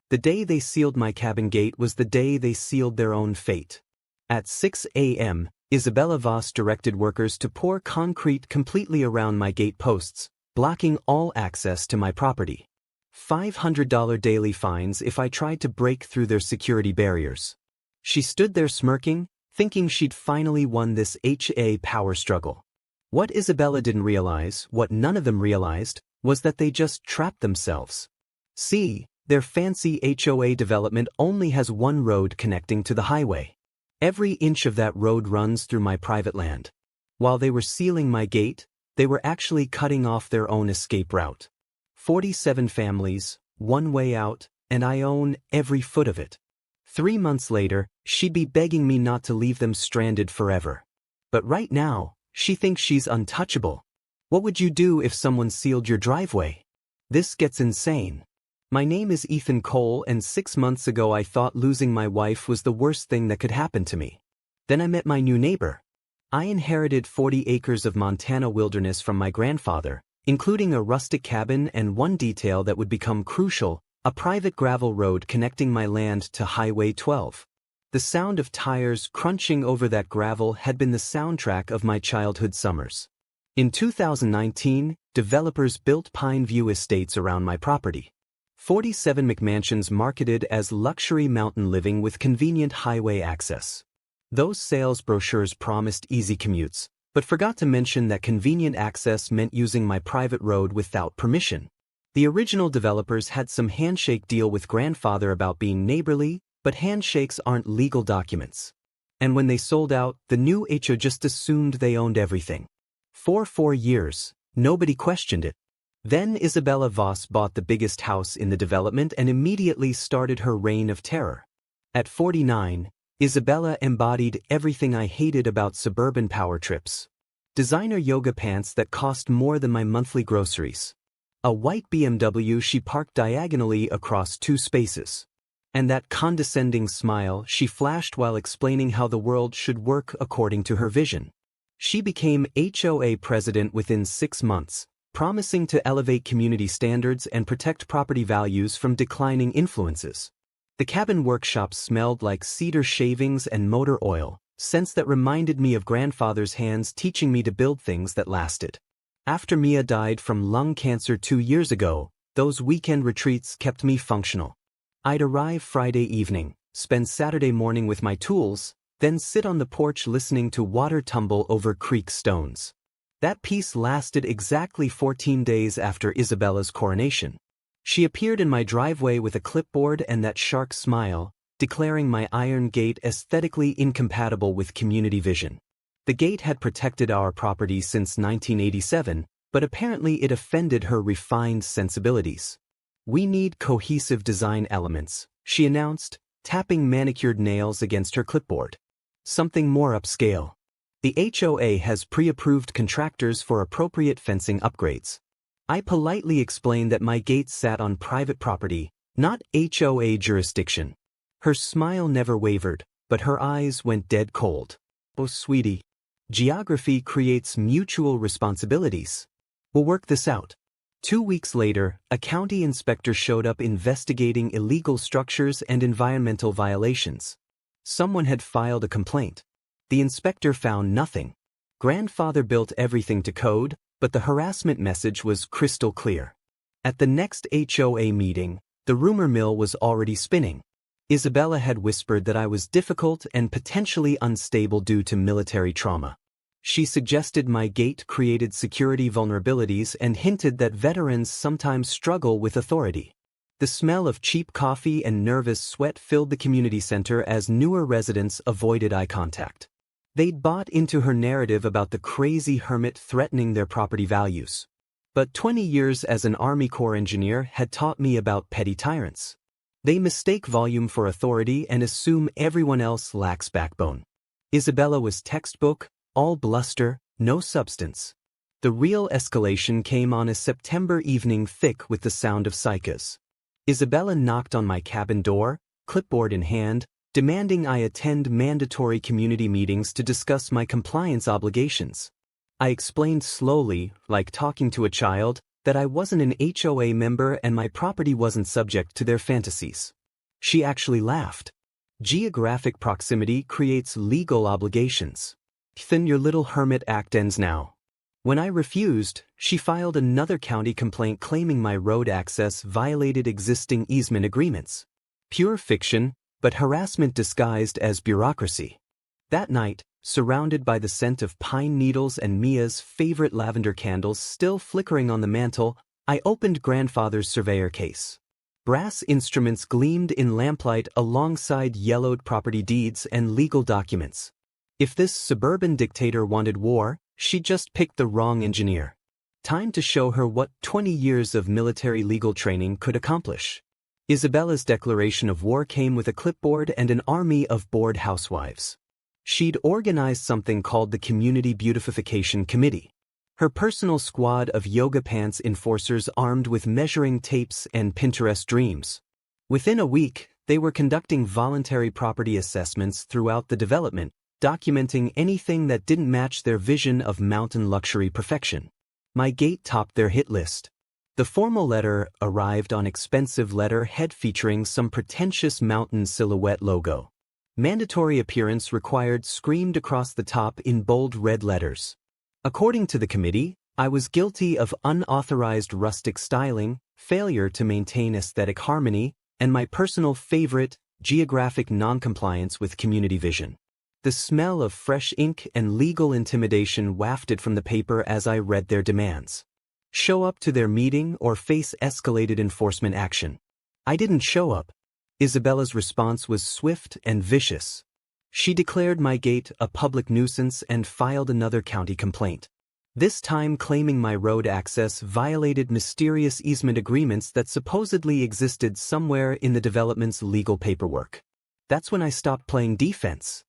The day they sealed my cabin gate was the day they sealed their own fate. At 6 a.m., Isabella Voss directed workers to pour concrete completely around my gate posts, blocking all access to my property. $500 daily fines if I tried to break through their security barriers. She stood there smirking, thinking she'd finally won this HOA power struggle. What Isabella didn't realize, what none of them realized, was that they just trapped themselves. See, their fancy HOA development only has one road connecting to the highway. Every inch of that road runs through my private land. While they were sealing my gate, they were actually cutting off their own escape route. 47 families, one way out, and I own every foot of it. 3 months later, she'd be begging me not to leave them stranded forever. But right now, she thinks she's untouchable. What would you do if someone sealed your driveway? This gets insane. My name is Ethan Cole, and 6 months ago I thought losing my wife was the worst thing that could happen to me. Then I met my new neighbor. I inherited 40 acres of Montana wilderness from my grandfather, including a rustic cabin and one detail that would become crucial, a private gravel road connecting my land to Highway 12. The sound of tires crunching over that gravel had been the soundtrack of my childhood summers. In 2019, developers built Pine View Estates around my property. 47 McMansions marketed as luxury mountain living with convenient highway access. Those sales brochures promised easy commutes, but forgot to mention that convenient access meant using my private road without permission. The original developers had some handshake deal with grandfather about being neighborly, but handshakes aren't legal documents. And when they sold out, the new HO just assumed they owned everything. For 4 years, nobody questioned it. Then Isabella Voss bought the biggest house in the development and immediately started her reign of terror. At 49, Isabella embodied everything I hated about suburban power trips. Designer yoga pants that cost more than my monthly groceries. A white BMW she parked diagonally across 2 spaces. And that condescending smile she flashed while explaining how the world should work according to her vision. She became HOA president within 6 months, promising to elevate community standards and protect property values from declining influences. The cabin workshop smelled like cedar shavings and motor oil, scents that reminded me of grandfather's hands teaching me to build things that lasted. After Mia died from lung cancer 2 years ago, those weekend retreats kept me functional. I'd arrive Friday evening, spend Saturday morning with my tools, then sit on the porch listening to water tumble over creek stones. That peace lasted exactly 14 days after Isabella's coronation. She appeared in my driveway with a clipboard and that shark smile, declaring my iron gate aesthetically incompatible with community vision. The gate had protected our property since 1987, but apparently it offended her refined sensibilities. "We need cohesive design elements," she announced, tapping manicured nails against her clipboard. "Something more upscale. The HOA has pre-approved contractors for appropriate fencing upgrades." I politely explained that my gate sat on private property, not HOA jurisdiction. Her smile never wavered, but her eyes went dead cold. "Oh, sweetie. Geography creates mutual responsibilities. We'll work this out." 2 weeks later, a county inspector showed up investigating illegal structures and environmental violations. Someone had filed a complaint. The inspector found nothing. Grandfather built everything to code, but the harassment message was crystal clear. At the next HOA meeting, the rumor mill was already spinning. Isabella had whispered that I was difficult and potentially unstable due to military trauma. She suggested my gate created security vulnerabilities and hinted that veterans sometimes struggle with authority. The smell of cheap coffee and nervous sweat filled the community center as newer residents avoided eye contact. They'd bought into her narrative about the crazy hermit threatening their property values. But 20 years as an Army Corps engineer had taught me about petty tyrants. They mistake volume for authority and assume everyone else lacks backbone. Isabella was textbook, all bluster, no substance. The real escalation came on a September evening thick with the sound of cicadas. Isabella knocked on my cabin door, clipboard in hand, demanding I attend mandatory community meetings to discuss my compliance obligations. I explained slowly, like talking to a child, that I wasn't an HOA member and my property wasn't subject to their fantasies. She actually laughed. Geographic proximity creates legal obligations. Then your little hermit act ends now. When I refused, she filed another county complaint claiming my road access violated existing easement agreements. Pure fiction, but harassment disguised as bureaucracy. That night, surrounded by the scent of pine needles and Mia's favorite lavender candles still flickering on the mantel, I opened grandfather's surveyor case. Brass instruments gleamed in lamplight alongside yellowed property deeds and legal documents. If this suburban dictator wanted war, she just picked the wrong engineer. Time to show her what 20 years of military legal training could accomplish. Isabella's declaration of war came with a clipboard and an army of bored housewives. She'd organized something called the Community Beautification Committee. Her personal squad of yoga pants enforcers armed with measuring tapes and Pinterest dreams. Within a week, they were conducting voluntary property assessments throughout the development, documenting anything that didn't match their vision of mountain luxury perfection. My gate topped their hit list. The formal letter arrived on expensive letterhead featuring some pretentious mountain silhouette logo. Mandatory appearance required screamed across the top in bold red letters. According to the committee, I was guilty of unauthorized rustic styling, failure to maintain aesthetic harmony, and my personal favorite, geographic noncompliance with community vision. The smell of fresh ink and legal intimidation wafted from the paper as I read their demands. Show up to their meeting or face escalated enforcement action. I didn't show up. Isabella's response was swift and vicious. She declared my gate a public nuisance and filed another county complaint. This time claiming my road access violated mysterious easement agreements that supposedly existed somewhere in the development's legal paperwork. That's when I stopped playing defense.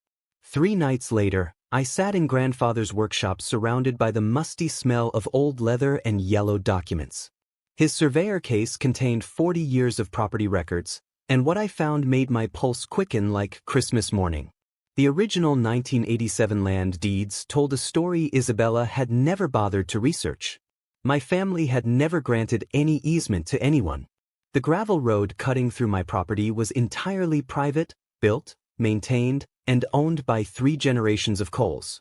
3 nights later, I sat in grandfather's workshop surrounded by the musty smell of old leather and yellowed documents. His surveyor case contained 40 years of property records, and what I found made my pulse quicken like Christmas morning. The original 1987 land deeds told a story Isabella had never bothered to research. My family had never granted any easement to anyone. The gravel road cutting through my property was entirely private, built, maintained, and owned by 3 generations of Coles.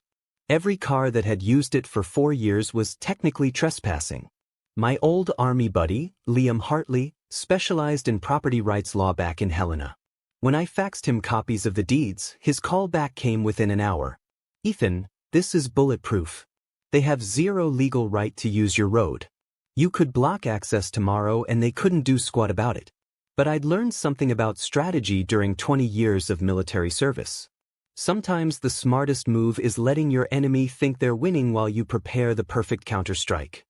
Every car that had used it for 4 years was technically trespassing. My old army buddy, Liam Hartley, specialized in property rights law back in Helena. When I faxed him copies of the deeds, his call back came within an hour. Ethan, this is bulletproof. They have zero legal right to use your road. You could block access tomorrow and they couldn't do squat about it. But I'd learned something about strategy during 20 years of military service. Sometimes the smartest move is letting your enemy think they're winning while you prepare the perfect counterstrike.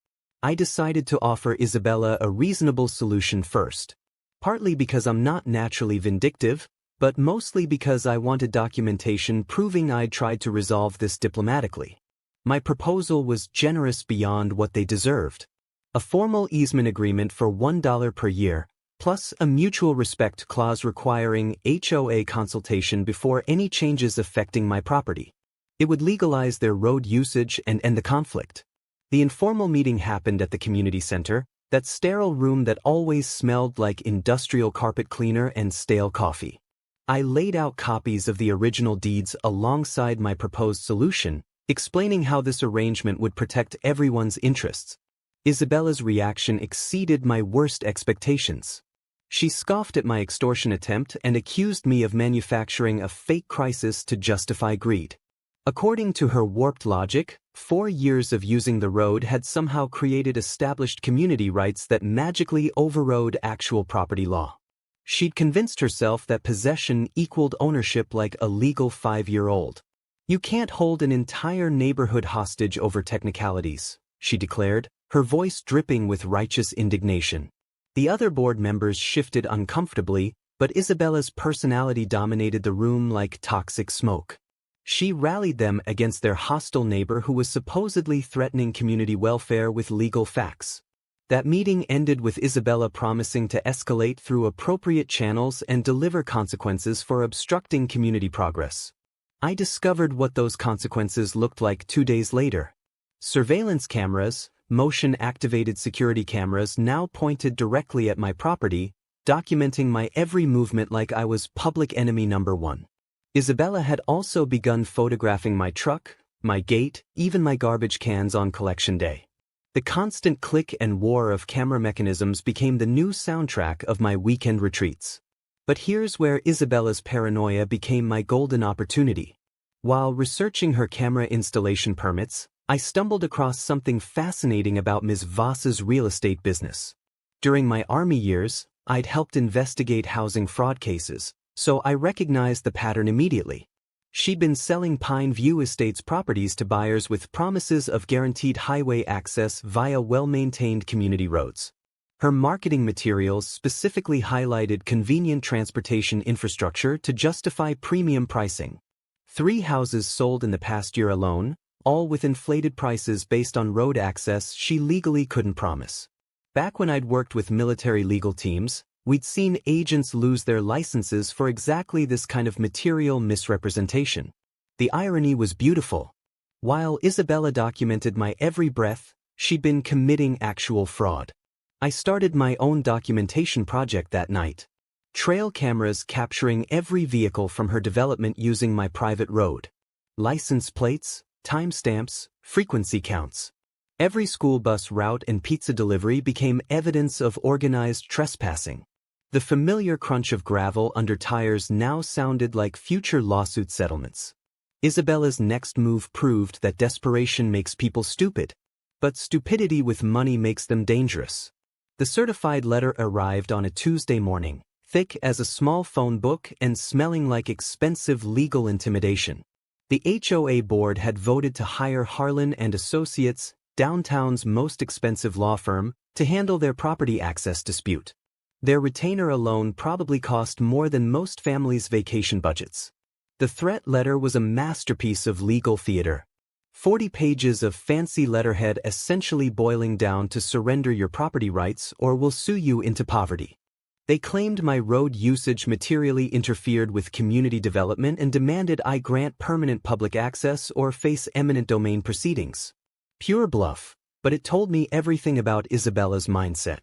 I decided to offer Isabella a reasonable solution first. Partly because I'm not naturally vindictive, but mostly because I wanted documentation proving I'd tried to resolve this diplomatically. My proposal was generous beyond what they deserved. A formal easement agreement for $1 per year, plus a mutual respect clause requiring HOA consultation before any changes affecting my property. It would legalize their road usage and end the conflict. The informal meeting happened at the community center, that sterile room that always smelled like industrial carpet cleaner and stale coffee. I laid out copies of the original deeds alongside my proposed solution, explaining how this arrangement would protect everyone's interests. Isabella's reaction exceeded my worst expectations. She scoffed at my extortion attempt and accused me of manufacturing a fake crisis to justify greed. According to her warped logic, 4 years of using the road had somehow created established community rights that magically overrode actual property law. She'd convinced herself that possession equaled ownership like a legal 5-year-old. You can't hold an entire neighborhood hostage over technicalities, she declared, her voice dripping with righteous indignation. The other board members shifted uncomfortably, but Isabella's personality dominated the room like toxic smoke. She rallied them against their hostile neighbor who was supposedly threatening community welfare with legal facts. That meeting ended with Isabella promising to escalate through appropriate channels and deliver consequences for obstructing community progress. I discovered what those consequences looked like 2 days later. Surveillance cameras, motion-activated security cameras now pointed directly at my property, documenting my every movement like I was public enemy number one. Isabella had also begun photographing my truck, my gate, even my garbage cans on collection day. The constant click and whir of camera mechanisms became the new soundtrack of my weekend retreats. But here's where Isabella's paranoia became my golden opportunity. While researching her camera installation permits, I stumbled across something fascinating about Ms. Voss's real estate business. During my Army years, I'd helped investigate housing fraud cases, so I recognized the pattern immediately. She'd been selling Pine View Estates properties to buyers with promises of guaranteed highway access via well-maintained community roads. Her marketing materials specifically highlighted convenient transportation infrastructure to justify premium pricing. 3 houses sold in the past year alone, all with inflated prices based on road access she legally couldn't promise. Back when I'd worked with military legal teams, we'd seen agents lose their licenses for exactly this kind of material misrepresentation. The irony was beautiful. While Isabella documented my every breath, she'd been committing actual fraud. I started my own documentation project that night. Trail cameras capturing every vehicle from her development using my private road. License plates, timestamps, frequency counts. Every school bus route and pizza delivery became evidence of organized trespassing. The familiar crunch of gravel under tires now sounded like future lawsuit settlements. Isabella's next move proved that desperation makes people stupid, but stupidity with money makes them dangerous. The certified letter arrived on a Tuesday morning, thick as a small phone book and smelling like expensive legal intimidation. The HOA board had voted to hire Harlan and Associates, downtown's most expensive law firm, to handle their property access dispute. Their retainer alone probably cost more than most families' vacation budgets. The threat letter was a masterpiece of legal theater. 40 pages of fancy letterhead essentially boiling down to surrender your property rights or we'll sue you into poverty. They claimed my road usage materially interfered with community development and demanded I grant permanent public access or face eminent domain proceedings. Pure bluff, but it told me everything about Isabella's mindset.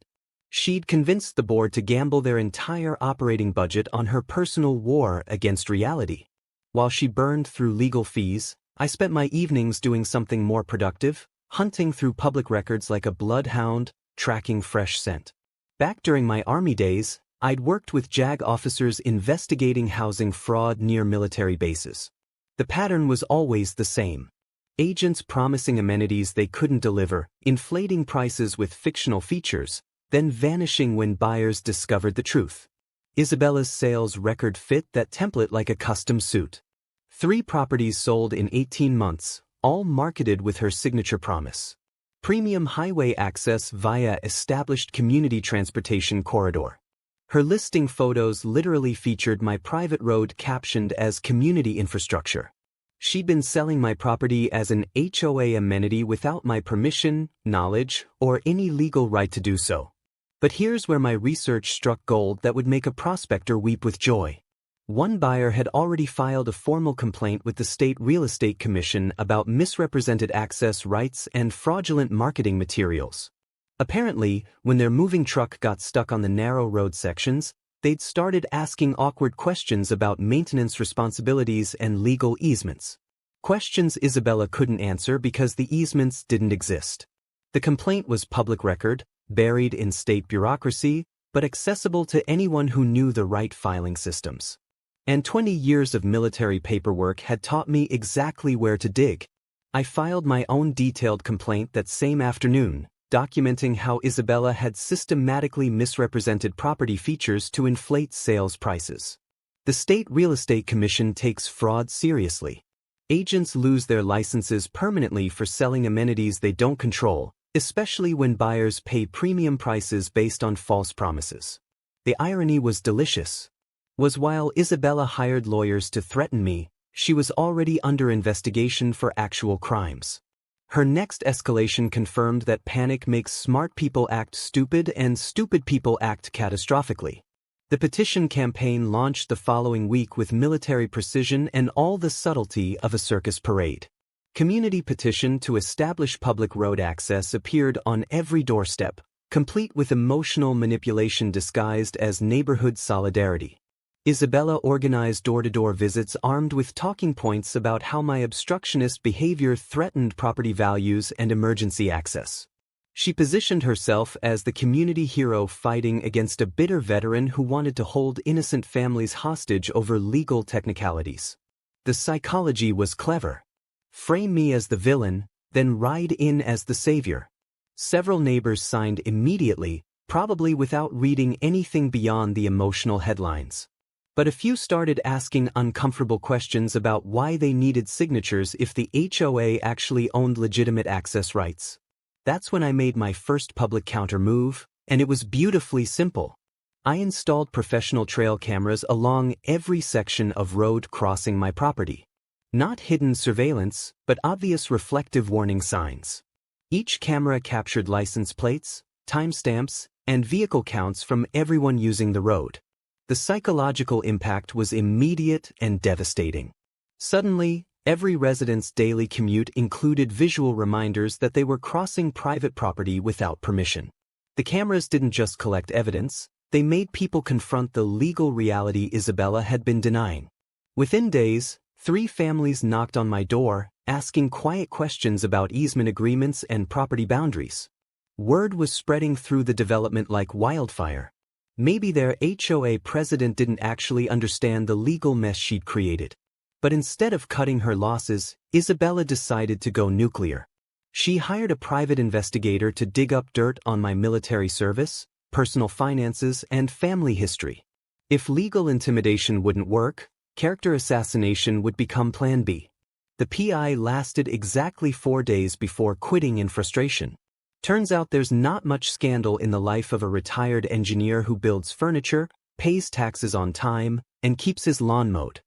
She'd convinced the board to gamble their entire operating budget on her personal war against reality. While she burned through legal fees, I spent my evenings doing something more productive, hunting through public records like a bloodhound, tracking fresh scent. Back during my Army days, I'd worked with JAG officers investigating housing fraud near military bases. The pattern was always the same. Agents promising amenities they couldn't deliver, inflating prices with fictional features, then vanishing when buyers discovered the truth. Isabella's sales record fit that template like a custom suit. 3 properties sold in 18 months, all marketed with her signature promise. Premium highway access via established community transportation corridor. Her listing photos literally featured my private road captioned as community infrastructure. She'd been selling my property as an HOA amenity without my permission, knowledge, or any legal right to do so. But here's where my research struck gold that would make a prospector weep with joy. One buyer had already filed a formal complaint with the State Real Estate Commission about misrepresented access rights and fraudulent marketing materials. Apparently, when their moving truck got stuck on the narrow road sections, they'd started asking awkward questions about maintenance responsibilities and legal easements. Questions Isabella couldn't answer because the easements didn't exist. The complaint was public record, buried in state bureaucracy, but accessible to anyone who knew the right filing systems. And 20 years of military paperwork had taught me exactly where to dig. I filed my own detailed complaint that same afternoon, documenting how Isabella had systematically misrepresented property features to inflate sales prices. The State Real Estate Commission takes fraud seriously. Agents lose their licenses permanently for selling amenities they don't control, especially when buyers pay premium prices based on false promises. The irony was delicious. While Isabella hired lawyers to threaten me, she was already under investigation for actual crimes. Her next escalation confirmed that panic makes smart people act stupid and stupid people act catastrophically. The petition campaign launched the following week with military precision and all the subtlety of a circus parade. Community petition to establish public road access appeared on every doorstep, complete with emotional manipulation disguised as neighborhood solidarity. Isabella organized door-to-door visits armed with talking points about how my obstructionist behavior threatened property values and emergency access. She positioned herself as the community hero fighting against a bitter veteran who wanted to hold innocent families hostage over legal technicalities. The psychology was clever. Frame me as the villain, then ride in as the savior. Several neighbors signed immediately, probably without reading anything beyond the emotional headlines. But a few started asking uncomfortable questions about why they needed signatures if the HOA actually owned legitimate access rights. That's when I made my first public counter move, and it was beautifully simple. I installed professional trail cameras along every section of road crossing my property. Not hidden surveillance, but obvious reflective warning signs. Each camera captured license plates, timestamps, and vehicle counts from everyone using the road. The psychological impact was immediate and devastating. Suddenly, every resident's daily commute included visual reminders that they were crossing private property without permission. The cameras didn't just collect evidence, they made people confront the legal reality Isabella had been denying. Within days, 3 families knocked on my door, asking quiet questions about easement agreements and property boundaries. Word was spreading through the development like wildfire. Maybe their HOA president didn't actually understand the legal mess she'd created. But instead of cutting her losses, Isabella decided to go nuclear. She hired a private investigator to dig up dirt on my military service, personal finances, and family history. If legal intimidation wouldn't work, character assassination would become Plan B. The PI lasted exactly 4 days before quitting in frustration. Turns out there's not much scandal in the life of a retired engineer who builds furniture, pays taxes on time, and keeps his lawn mowed.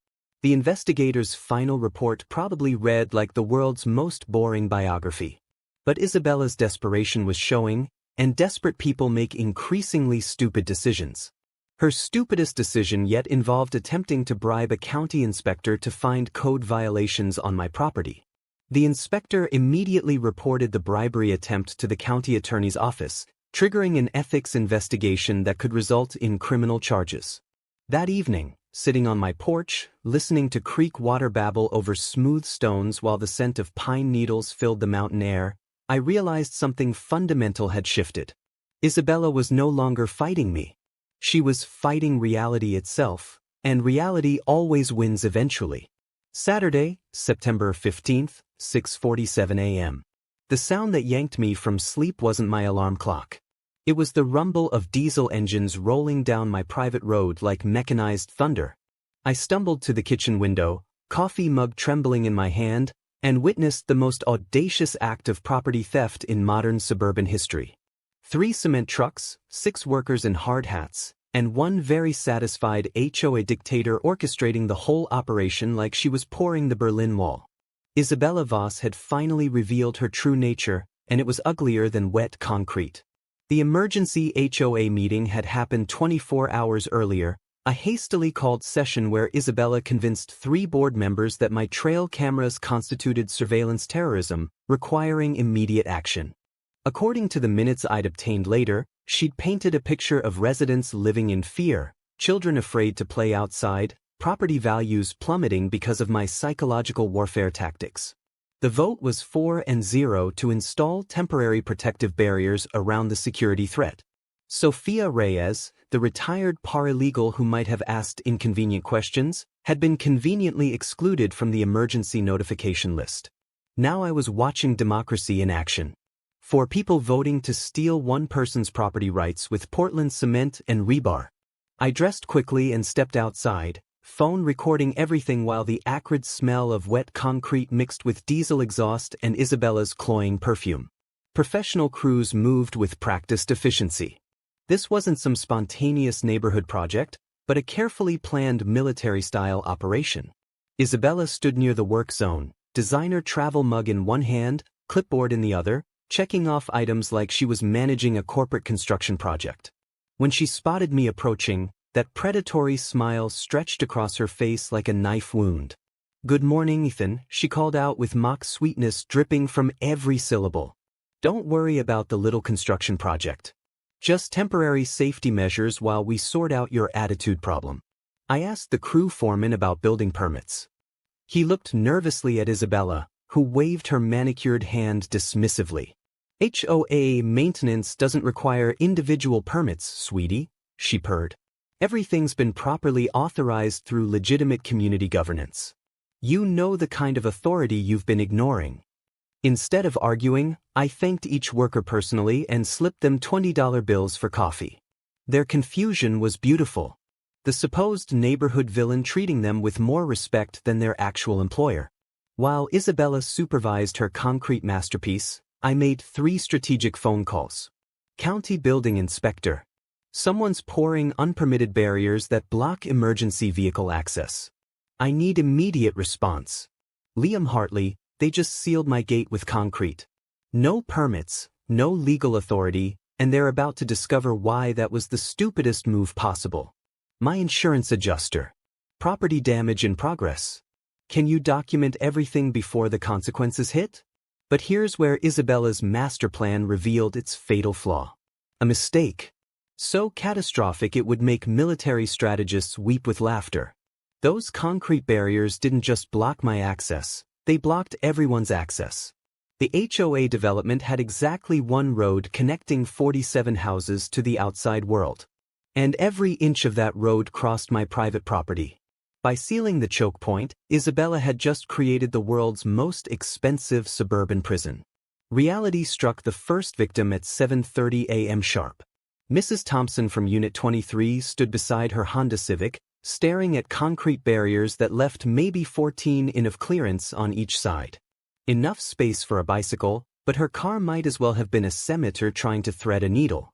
The investigator's final report probably read like the world's most boring biography. But Isabella's desperation was showing, and desperate people make increasingly stupid decisions. Her stupidest decision yet involved attempting to bribe a county inspector to find code violations on my property. The inspector immediately reported the bribery attempt to the county attorney's office, triggering an ethics investigation that could result in criminal charges. That evening, sitting on my porch, listening to creek water babble over smooth stones while the scent of pine needles filled the mountain air, I realized something fundamental had shifted. Isabella was no longer fighting me. She was fighting reality itself, and reality always wins eventually. Saturday, September 15th, 6:47 a.m. The sound that yanked me from sleep wasn't my alarm clock. It was the rumble of diesel engines rolling down my private road like mechanized thunder. I stumbled to the kitchen window, coffee mug trembling in my hand, and witnessed the most audacious act of property theft in modern suburban history. 3 cement trucks, 6 workers in hard hats, and one very satisfied HOA dictator orchestrating the whole operation like she was pouring the Berlin Wall. Isabella Voss had finally revealed her true nature, and it was uglier than wet concrete. The emergency HOA meeting had happened 24 hours earlier, a hastily called session where Isabella convinced 3 board members that my trail cameras constituted surveillance terrorism, requiring immediate action. According to the minutes I'd obtained later, she'd painted a picture of residents living in fear, children afraid to play outside, property values plummeting because of my psychological warfare tactics. The vote was 4-0 to install temporary protective barriers around the security threat. Sofia Reyes, the retired paralegal who might have asked inconvenient questions, had been conveniently excluded from the emergency notification list. Now I was watching democracy in action. 4 people voting to steal one person's property rights with Portland cement and rebar. I dressed quickly and stepped outside, phone recording everything while the acrid smell of wet concrete mixed with diesel exhaust and Isabella's cloying perfume. Professional crews moved with practiced efficiency. This wasn't some spontaneous neighborhood project, but a carefully planned military-style operation. Isabella stood near the work zone, designer travel mug in one hand, clipboard in the other, checking off items like she was managing a corporate construction project. When she spotted me approaching, that predatory smile stretched across her face like a knife wound. "Good morning, Ethan," she called out with mock sweetness dripping from every syllable. "Don't worry about the little construction project. Just temporary safety measures while we sort out your attitude problem. I asked the crew foreman about building permits. He looked nervously at Isabella, who waved her manicured hand dismissively. HOA maintenance doesn't require individual permits, sweetie, she purred. Everything's been properly authorized through legitimate community governance. You know the kind of authority you've been ignoring. Instead of arguing, I thanked each worker personally and slipped them $20 bills for coffee. Their confusion was beautiful. The supposed neighborhood villain treating them with more respect than their actual employer. While Isabella supervised her concrete masterpiece, I made 3 strategic phone calls. County building inspector. Someone's pouring unpermitted barriers that block emergency vehicle access. I need immediate response. Liam Hartley, they just sealed my gate with concrete. No permits, no legal authority, and they're about to discover why that was the stupidest move possible. My insurance adjuster. Property damage in progress. Can you document everything before the consequences hit? But here's where Isabella's master plan revealed its fatal flaw. A mistake. So catastrophic it would make military strategists weep with laughter. Those concrete barriers didn't just block my access, they blocked everyone's access. The HOA development had exactly one road connecting 47 houses to the outside world. And every inch of that road crossed my private property. By sealing the choke point, Isabella had just created the world's most expensive suburban prison. Reality struck the first victim at 7:30 a.m. sharp. Mrs. Thompson from Unit 23 stood beside her Honda Civic, staring at concrete barriers that left maybe 14 in of clearance on each side. Enough space for a bicycle, but her car might as well have been a scimitar trying to thread a needle.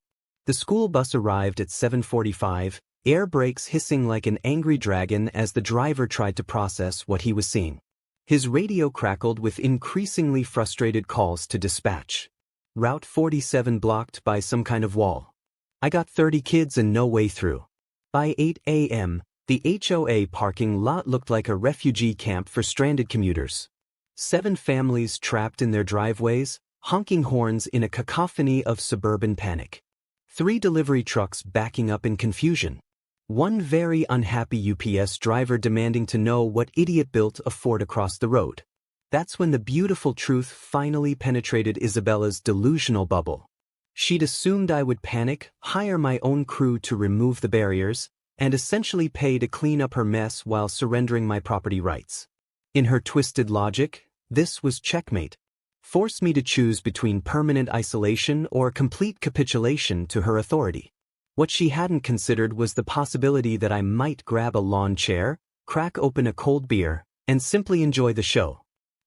The school bus arrived at 7:45, air brakes hissing like an angry dragon as the driver tried to process what he was seeing. His radio crackled with increasingly frustrated calls to dispatch. Route 47 blocked by some kind of wall. I got 30 kids and no way through. By 8 a.m., the HOA parking lot looked like a refugee camp for stranded commuters. 7 families trapped in their driveways, honking horns in a cacophony of suburban panic. 3 delivery trucks backing up in confusion. 1 very unhappy UPS driver demanding to know what idiot built a fort across the road. That's when the beautiful truth finally penetrated Isabella's delusional bubble. She'd assumed I would panic, hire my own crew to remove the barriers, and essentially pay to clean up her mess while surrendering my property rights. In her twisted logic, this was checkmate. Force me to choose between permanent isolation or complete capitulation to her authority. What she hadn't considered was the possibility that I might grab a lawn chair, crack open a cold beer, and simply enjoy the show.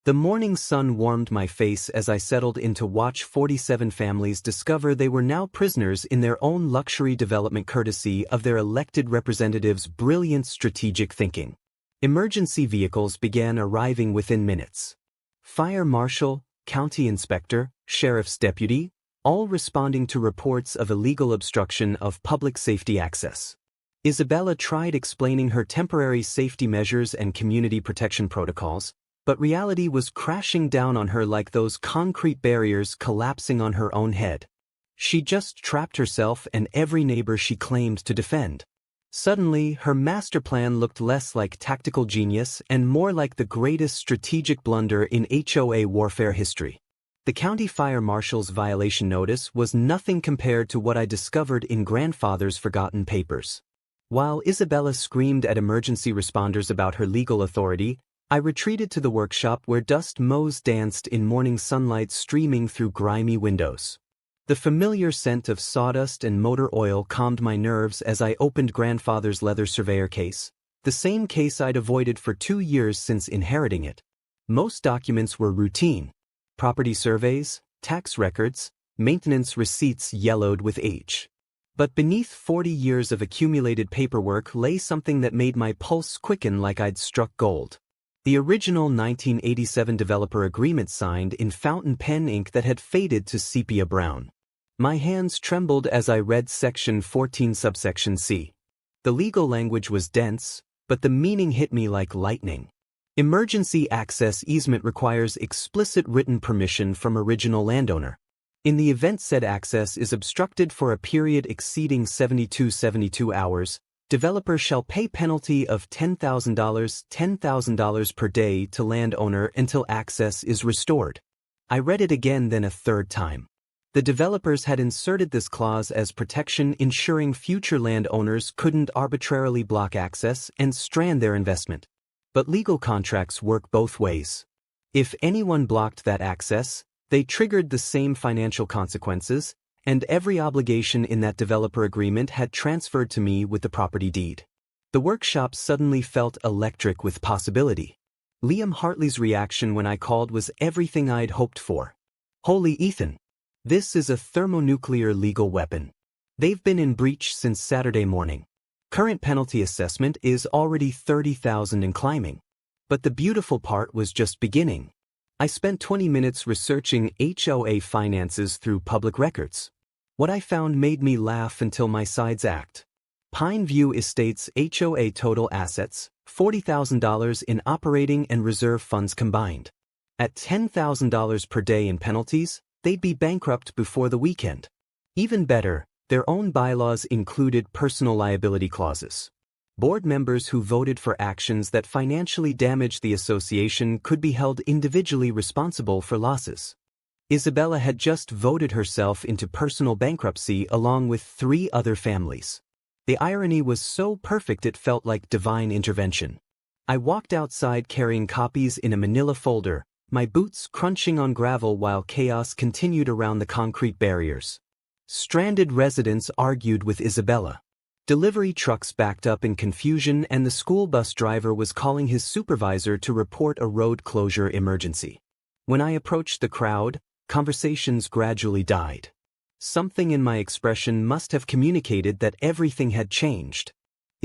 The morning sun warmed my face as I settled in to watch 47 families discover they were now prisoners in their own luxury development courtesy of their elected representatives' brilliant strategic thinking. Emergency vehicles began arriving within minutes. Fire marshal, county inspector, sheriff's deputy, all responding to reports of illegal obstruction of public safety access. Isabella tried explaining her temporary safety measures and community protection protocols, but reality was crashing down on her like those concrete barriers collapsing on her own head. She just trapped herself and every neighbor she claimed to defend. Suddenly, her master plan looked less like tactical genius and more like the greatest strategic blunder in HOA warfare history. The county fire marshal's violation notice was nothing compared to what I discovered in grandfather's forgotten papers. While Isabella screamed at emergency responders about her legal authority, I retreated to the workshop where dust motes danced in morning sunlight streaming through grimy windows. The familiar scent of sawdust and motor oil calmed my nerves as I opened grandfather's leather surveyor case, the same case I'd avoided for 2 years since inheriting it. Most documents were routine. Property surveys, tax records, maintenance receipts yellowed with age. But beneath 40 years of accumulated paperwork lay something that made my pulse quicken like I'd struck gold. The original 1987 developer agreement signed in fountain pen ink that had faded to sepia brown. My hands trembled as I read Section 14 subsection C. The legal language was dense, but the meaning hit me like lightning. Emergency access easement requires explicit written permission from original landowner. In the event said access is obstructed for a period exceeding 72 hours, developer shall pay penalty of $10,000 per day to landowner until access is restored. I read it again then a third time. The developers had inserted this clause as protection, ensuring future landowners couldn't arbitrarily block access and strand their investment. But legal contracts work both ways. If anyone blocked that access, they triggered the same financial consequences, and every obligation in that developer agreement had transferred to me with the property deed. The workshop suddenly felt electric with possibility. Liam Hartley's reaction when I called was everything I'd hoped for. Holy Ethan! This is a thermonuclear legal weapon. They've been in breach since Saturday morning. Current penalty assessment is already $30,000 and climbing. But the beautiful part was just beginning. I spent 20 minutes researching HOA finances through public records. What I found made me laugh until my sides ached. Pine View Estates HOA total assets, $40,000 in operating and reserve funds combined. At $10,000 per day in penalties, they'd be bankrupt before the weekend. Even better, their own bylaws included personal liability clauses. Board members who voted for actions that financially damaged the association could be held individually responsible for losses. Isabella had just voted herself into personal bankruptcy along with 3 other families. The irony was so perfect it felt like divine intervention. I walked outside carrying copies in a manila folder, my boots crunching on gravel while chaos continued around the concrete barriers. Stranded residents argued with Isabella. Delivery trucks backed up in confusion and the school bus driver was calling his supervisor to report a road closure emergency. When I approached the crowd, conversations gradually died. Something in my expression must have communicated that everything had changed.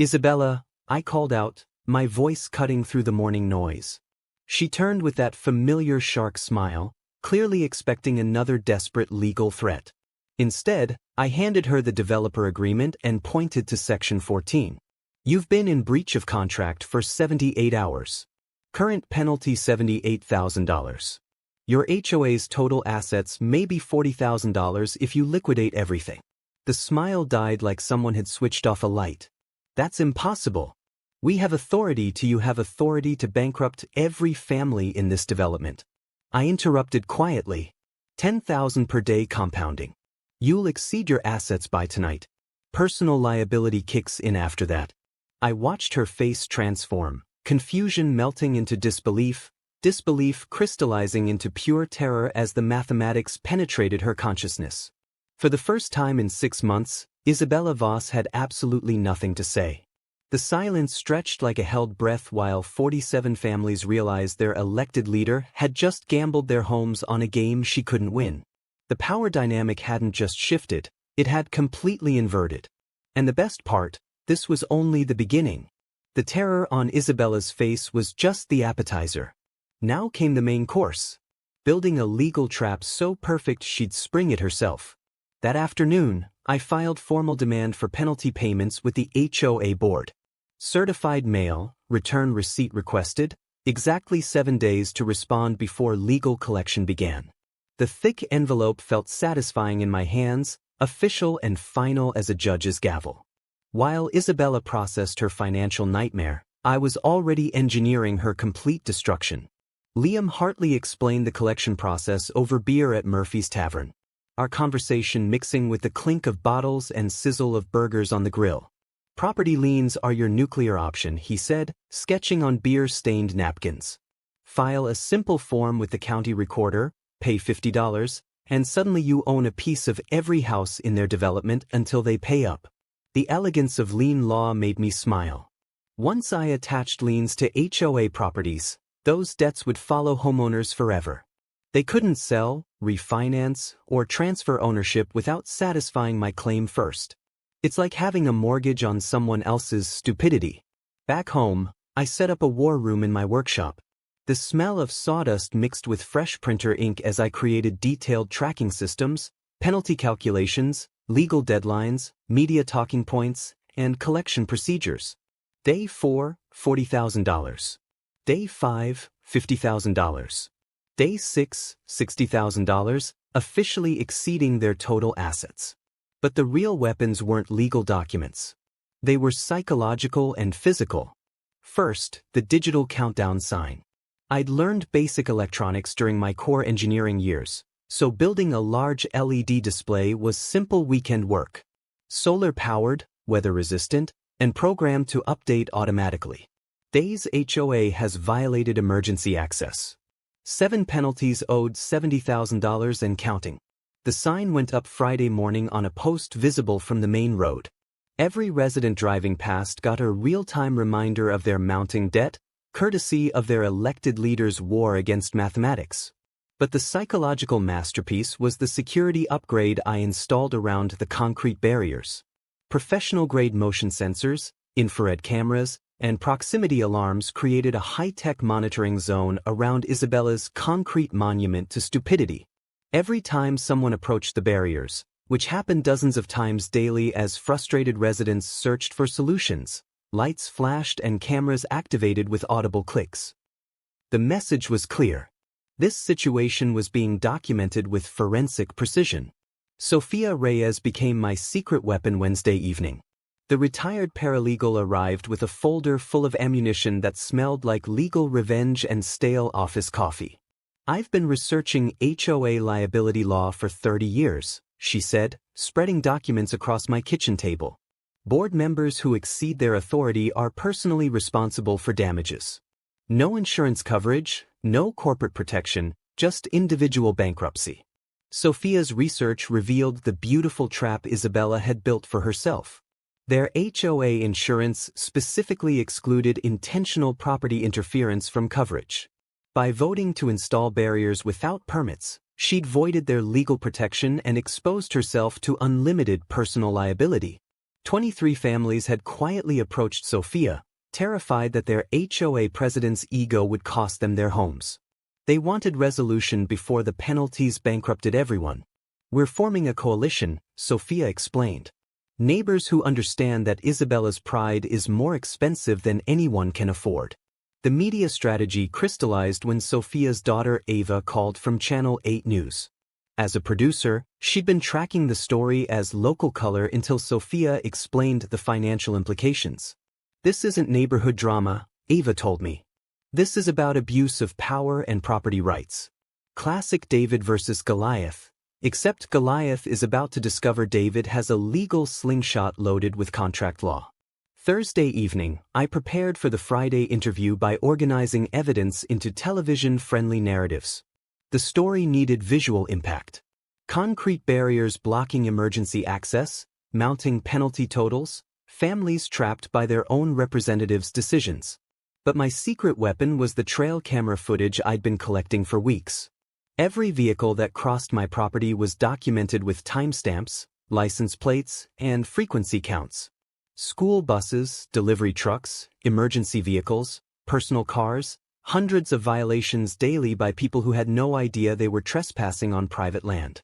Isabella, I called out, my voice cutting through the morning noise. She turned with that familiar shark smile, clearly expecting another desperate legal threat. Instead, I handed her the developer agreement and pointed to Section 14. You've been in breach of contract for 78 hours. Current penalty $78,000. Your HOA's total assets may be $40,000 if you liquidate everything. The smile died like someone had switched off a light. That's impossible. We have authority to you have authority to bankrupt every family in this development. I interrupted quietly. $10,000 per day compounding. You'll exceed your assets by tonight. Personal liability kicks in after that. I watched her face transform, confusion melting into disbelief, disbelief crystallizing into pure terror as the mathematics penetrated her consciousness. For the first time in 6 months, Isabella Voss had absolutely nothing to say. The silence stretched like a held breath while 47 families realized their elected leader had just gambled their homes on a game she couldn't win. The power dynamic hadn't just shifted, it had completely inverted. And the best part, this was only the beginning. The terror on Isabella's face was just the appetizer. Now came the main course. Building a legal trap so perfect she'd spring it herself. That afternoon, I filed formal demand for penalty payments with the HOA board. Certified mail, return receipt requested, exactly 7 days to respond before legal collection began. The thick envelope felt satisfying in my hands, official and final as a judge's gavel. While Isabella processed her financial nightmare, I was already engineering her complete destruction. Liam Hartley explained the collection process over beer at Murphy's Tavern. Our conversation mixing with the clink of bottles and sizzle of burgers on the grill. Property liens are your nuclear option, he said, sketching on beer-stained napkins. File a simple form with the county recorder, pay $50, and suddenly you own a piece of every house in their development until they pay up. The elegance of lien law made me smile. Once I attached liens to HOA properties, those debts would follow homeowners forever. They couldn't sell, refinance, or transfer ownership without satisfying my claim first. It's like having a mortgage on someone else's stupidity. Back home, I set up a war room in my workshop. The smell of sawdust mixed with fresh printer ink as I created detailed tracking systems, penalty calculations, legal deadlines, media talking points, and collection procedures. Day 4, $40,000. Day 5, $50,000. Day 6, $60,000, officially exceeding their total assets. But the real weapons weren't legal documents. They were psychological and physical. First, the digital countdown sign. I'd learned basic electronics during my core engineering years, so building a large LED display was simple weekend work. Solar-powered, weather-resistant, and programmed to update automatically. Day's HOA has violated emergency access. 7 penalties owed $70,000 and counting. The sign went up Friday morning on a post visible from the main road. Every resident driving past got a real-time reminder of their mounting debt, courtesy of their elected leaders' war against mathematics. But the psychological masterpiece was the security upgrade I installed around the concrete barriers. Professional-grade motion sensors, infrared cameras, and proximity alarms created a high-tech monitoring zone around Isabella's concrete monument to stupidity. Every time someone approached the barriers, which happened dozens of times daily as frustrated residents searched for solutions, lights flashed and cameras activated with audible clicks. The message was clear. This situation was being documented with forensic precision. Sophia Reyes became my secret weapon Wednesday evening. The retired paralegal arrived with a folder full of ammunition that smelled like legal revenge and stale office coffee. "I've been researching HOA liability law for 30 years, she said, spreading documents across my kitchen table. Board members who exceed their authority are personally responsible for damages. No insurance coverage, no corporate protection, just individual bankruptcy." Sophia's research revealed the beautiful trap Isabella had built for herself. Their HOA insurance specifically excluded intentional property interference from coverage. By voting to install barriers without permits, she'd voided their legal protection and exposed herself to unlimited personal liability. 23 families had quietly approached Sophia, terrified that their HOA president's ego would cost them their homes. They wanted resolution before the penalties bankrupted everyone. "We're forming a coalition," Sophia explained. "Neighbors who understand that Isabella's pride is more expensive than anyone can afford." The media strategy crystallized when Sophia's daughter Ava called from Channel 8 News. As a producer, she'd been tracking the story as local color until Sophia explained the financial implications. "This isn't neighborhood drama," Ava told me. "This is about abuse of power and property rights. Classic David versus Goliath. Except Goliath is about to discover David has a legal slingshot loaded with contract law." Thursday evening, I prepared for the Friday interview by organizing evidence into television-friendly narratives. The story needed visual impact. Concrete barriers blocking emergency access, mounting penalty totals, families trapped by their own representatives' decisions. But my secret weapon was the trail camera footage I'd been collecting for weeks. Every vehicle that crossed my property was documented with timestamps, license plates, and frequency counts. School buses, delivery trucks, emergency vehicles, personal cars, hundreds of violations daily by people who had no idea they were trespassing on private land.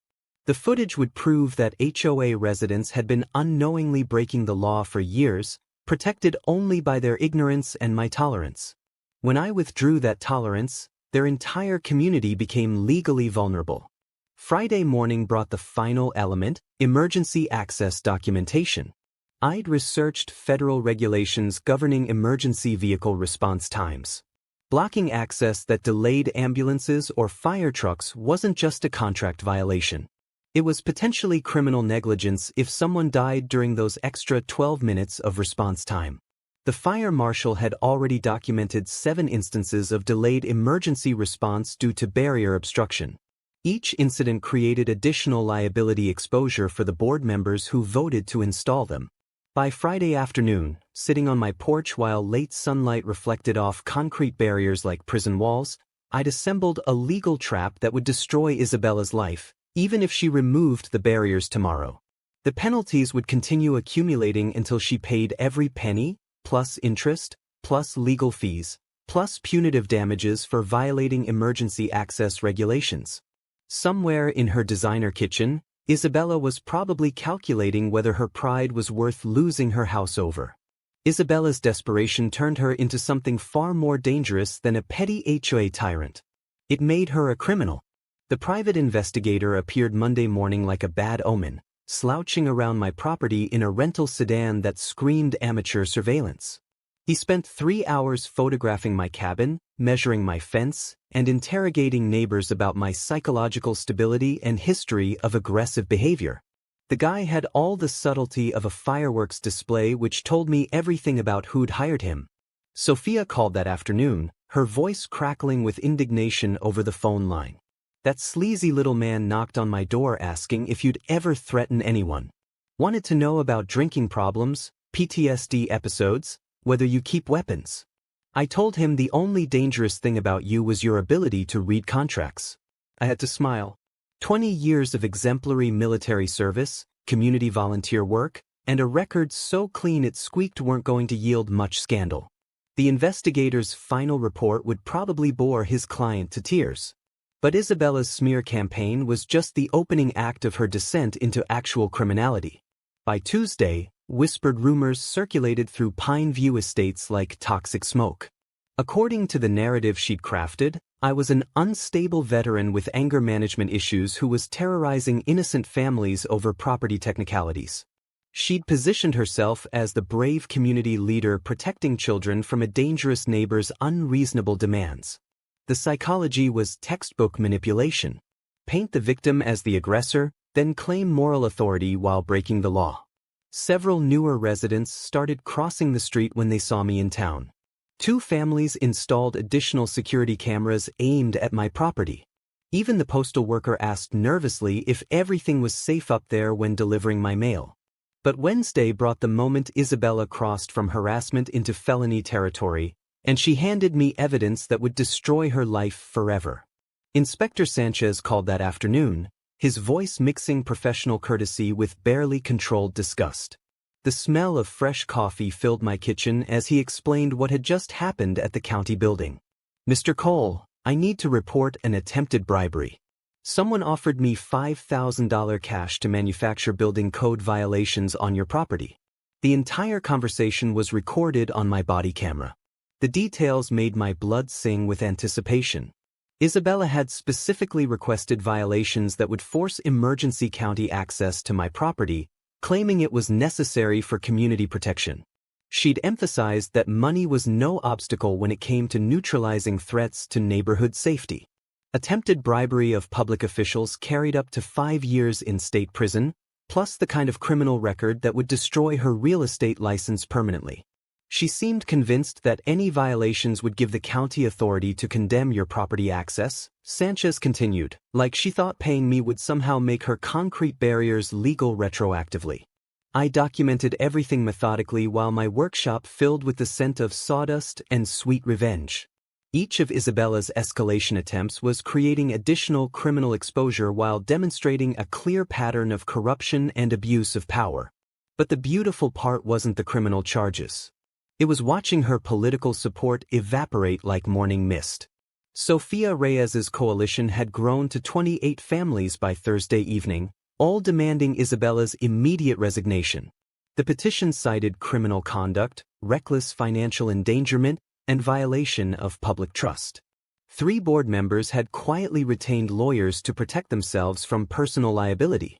The footage would prove that HOA residents had been unknowingly breaking the law for years, protected only by their ignorance and my tolerance. When I withdrew that tolerance, their entire community became legally vulnerable. Friday morning brought the final element, emergency access documentation. I'd researched federal regulations governing emergency vehicle response times. Blocking access that delayed ambulances or fire trucks wasn't just a contract violation. It was potentially criminal negligence if someone died during those extra 12 minutes of response time. The fire marshal had already documented 7 instances of delayed emergency response due to barrier obstruction. Each incident created additional liability exposure for the board members who voted to install them. By Friday afternoon, sitting on my porch while late sunlight reflected off concrete barriers like prison walls, I'd assembled a legal trap that would destroy Isabella's life, even if she removed the barriers tomorrow. The penalties would continue accumulating until she paid every penny, plus interest, plus legal fees, plus punitive damages for violating emergency access regulations. Somewhere in her designer kitchen, Isabella was probably calculating whether her pride was worth losing her house over. Isabella's desperation turned her into something far more dangerous than a petty HOA tyrant. It made her a criminal. The private investigator appeared Monday morning like a bad omen, slouching around my property in a rental sedan that screamed amateur surveillance. He spent 3 hours photographing my cabin, measuring my fence, and interrogating neighbors about my psychological stability and history of aggressive behavior. The guy had all the subtlety of a fireworks display which told me everything about who'd hired him. Sophia called that afternoon, her voice crackling with indignation over the phone line. That sleazy little man knocked on my door asking if you'd ever threaten anyone. Wanted to know about drinking problems, PTSD episodes, whether you keep weapons. I told him the only dangerous thing about you was your ability to read contracts. I had to smile. 20 years of exemplary military service, community volunteer work, and a record so clean it squeaked weren't going to yield much scandal. The investigator's final report would probably bore his client to tears. But Isabella's smear campaign was just the opening act of her descent into actual criminality. By Tuesday, whispered rumors circulated through Pine View estates like toxic smoke. According to the narrative she'd crafted, I was an unstable veteran with anger management issues who was terrorizing innocent families over property technicalities. She'd positioned herself as the brave community leader protecting children from a dangerous neighbor's unreasonable demands. The psychology was textbook manipulation. Paint the victim as the aggressor, then claim moral authority while breaking the law. Several newer residents started crossing the street when they saw me in town. 2 families installed additional security cameras aimed at my property. Even the postal worker asked nervously if everything was safe up there when delivering my mail. But Wednesday brought the moment Isabella crossed from harassment into felony territory, and she handed me evidence that would destroy her life forever. Inspector Sanchez called that afternoon, his voice mixing professional courtesy with barely controlled disgust. The smell of fresh coffee filled my kitchen as he explained what had just happened at the county building. Mr. Cole, I need to report an attempted bribery. Someone offered me $5,000 cash to manufacture building code violations on your property. The entire conversation was recorded on my body camera. The details made my blood sing with anticipation. Isabella had specifically requested violations that would force emergency county access to my property, claiming it was necessary for community protection. She'd emphasized that money was no obstacle when it came to neutralizing threats to neighborhood safety. Attempted bribery of public officials carried up to 5 years in state prison, plus the kind of criminal record that would destroy her real estate license permanently. She seemed convinced that any violations would give the county authority to condemn your property access, Sanchez continued, like she thought paying me would somehow make her concrete barriers legal retroactively. I documented everything methodically while my workshop filled with the scent of sawdust and sweet revenge. Each of Isabella's escalation attempts was creating additional criminal exposure while demonstrating a clear pattern of corruption and abuse of power. But the beautiful part wasn't the criminal charges. It was watching her political support evaporate like morning mist. Sofia Reyes's coalition had grown to 28 families by Thursday evening, all demanding Isabella's immediate resignation. The petition cited criminal conduct, reckless financial endangerment, and violation of public trust. 3 board members had quietly retained lawyers to protect themselves from personal liability.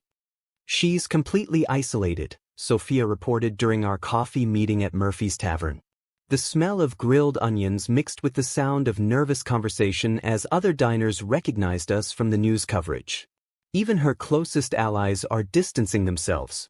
She's completely isolated, Sophia reported during our coffee meeting at Murphy's Tavern. The smell of grilled onions mixed with the sound of nervous conversation as other diners recognized us from the news coverage. Even her closest allies are distancing themselves.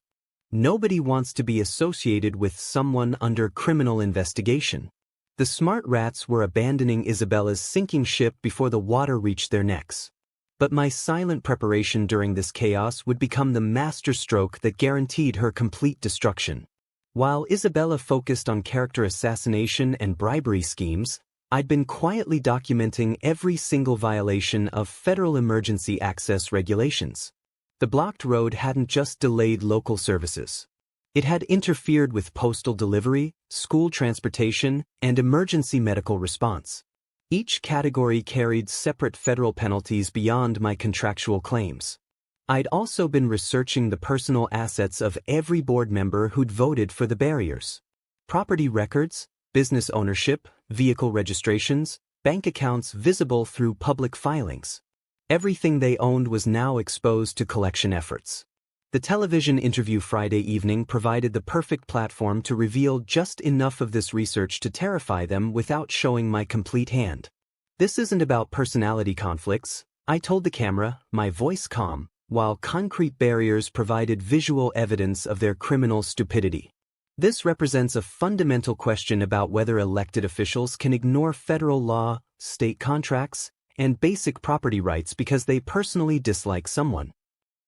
Nobody wants to be associated with someone under criminal investigation. The smart rats were abandoning Isabella's sinking ship before the water reached their necks. But my silent preparation during this chaos would become the masterstroke that guaranteed her complete destruction. While Isabella focused on character assassination and bribery schemes, I'd been quietly documenting every single violation of federal emergency access regulations. The blocked road hadn't just delayed local services. It had interfered with postal delivery, school transportation, and emergency medical response. Each category carried separate federal penalties beyond my contractual claims. I'd also been researching the personal assets of every board member who'd voted for the barriers. Property records, business ownership, vehicle registrations, bank accounts visible through public filings. Everything they owned was now exposed to collection efforts. The television interview Friday evening provided the perfect platform to reveal just enough of this research to terrify them without showing my complete hand. This isn't about personality conflicts, I told the camera, my voice calm, while concrete barriers provided visual evidence of their criminal stupidity. This represents a fundamental question about whether elected officials can ignore federal law, state contracts, and basic property rights because they personally dislike someone.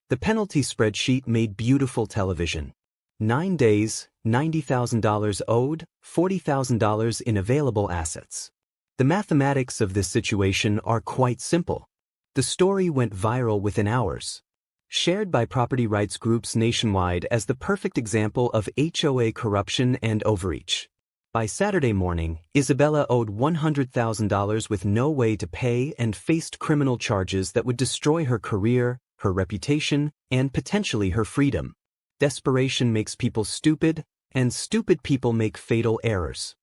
The penalty spreadsheet made beautiful television. 9 days, $90,000 owed, $40,000 in available assets. The mathematics of this situation are quite simple. The story went viral within hours. Shared by property rights groups nationwide as the perfect example of HOA corruption and overreach. By Saturday morning, Isabella owed $100,000 with no way to pay and faced criminal charges that would destroy her career, her reputation, and potentially her freedom. Desperation makes people stupid, and stupid people make fatal errors.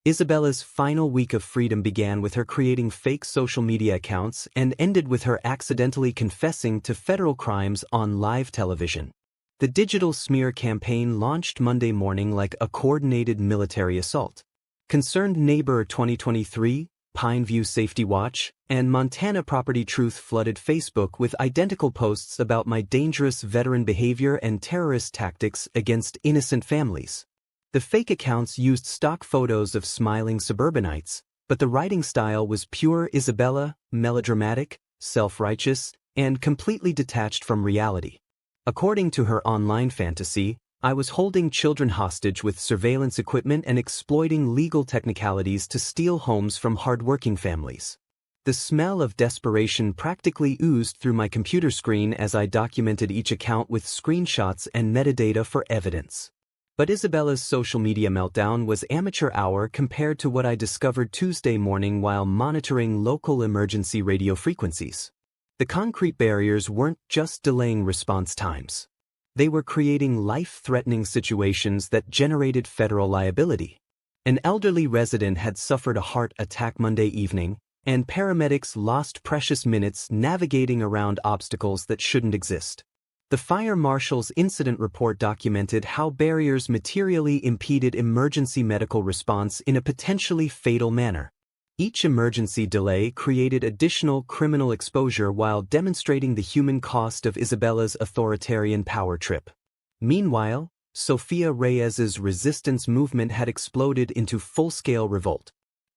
Isabella's final week of freedom began with her creating fake social media accounts and ended with her accidentally confessing to federal crimes on live television. The digital smear campaign launched Monday morning like a coordinated military assault. Concerned Neighbor 2023, Pineview Safety Watch, and Montana Property Truth flooded Facebook with identical posts about my dangerous veteran behavior and terrorist tactics against innocent families. The fake accounts used stock photos of smiling suburbanites, but the writing style was pure Isabella, melodramatic, self-righteous, and completely detached from reality. According to her online fantasy, I was holding children hostage with surveillance equipment and exploiting legal technicalities to steal homes from hardworking families. The smell of desperation practically oozed through my computer screen as I documented each account with screenshots and metadata for evidence. But Isabella's social media meltdown was amateur hour compared to what I discovered Tuesday morning while monitoring local emergency radio frequencies. The concrete barriers weren't just delaying response times. They were creating life-threatening situations that generated federal liability. An elderly resident had suffered a heart attack Monday evening, and paramedics lost precious minutes navigating around obstacles that shouldn't exist. The fire marshal's incident report documented how barriers materially impeded emergency medical response in a potentially fatal manner. Each emergency delay created additional criminal exposure while demonstrating the human cost of Isabella's authoritarian power trip. Meanwhile, Sofia Reyes's resistance movement had exploded into full-scale revolt.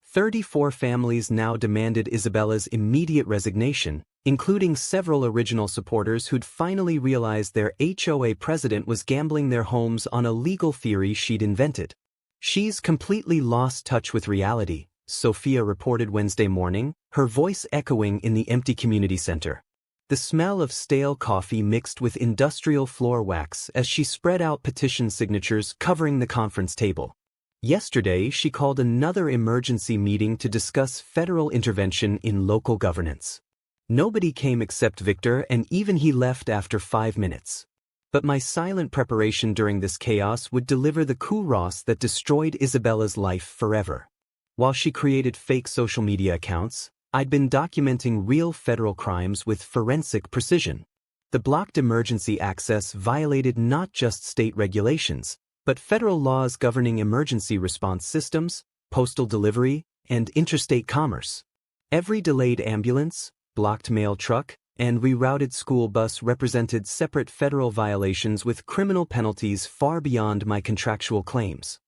34 families now demanded Isabella's immediate resignation, including several original supporters who'd finally realized their HOA president was gambling their homes on a legal theory she'd invented. She's completely lost touch with reality, Sofia reported Wednesday morning, her voice echoing in the empty community center. The smell of stale coffee mixed with industrial floor wax as she spread out petition signatures covering the conference table. Yesterday, she called another emergency meeting to discuss federal intervention in local governance. Nobody came except Victor, and even he left after 5 minutes. But my silent preparation during this chaos would deliver the coup ras that destroyed Isabella's life forever. While she created fake social media accounts, I'd been documenting real federal crimes with forensic precision. The blocked emergency access violated not just state regulations, but federal laws governing emergency response systems, postal delivery, and interstate commerce. Every delayed ambulance, blocked mail truck, and rerouted school bus represented separate federal violations with criminal penalties far beyond my contractual claims.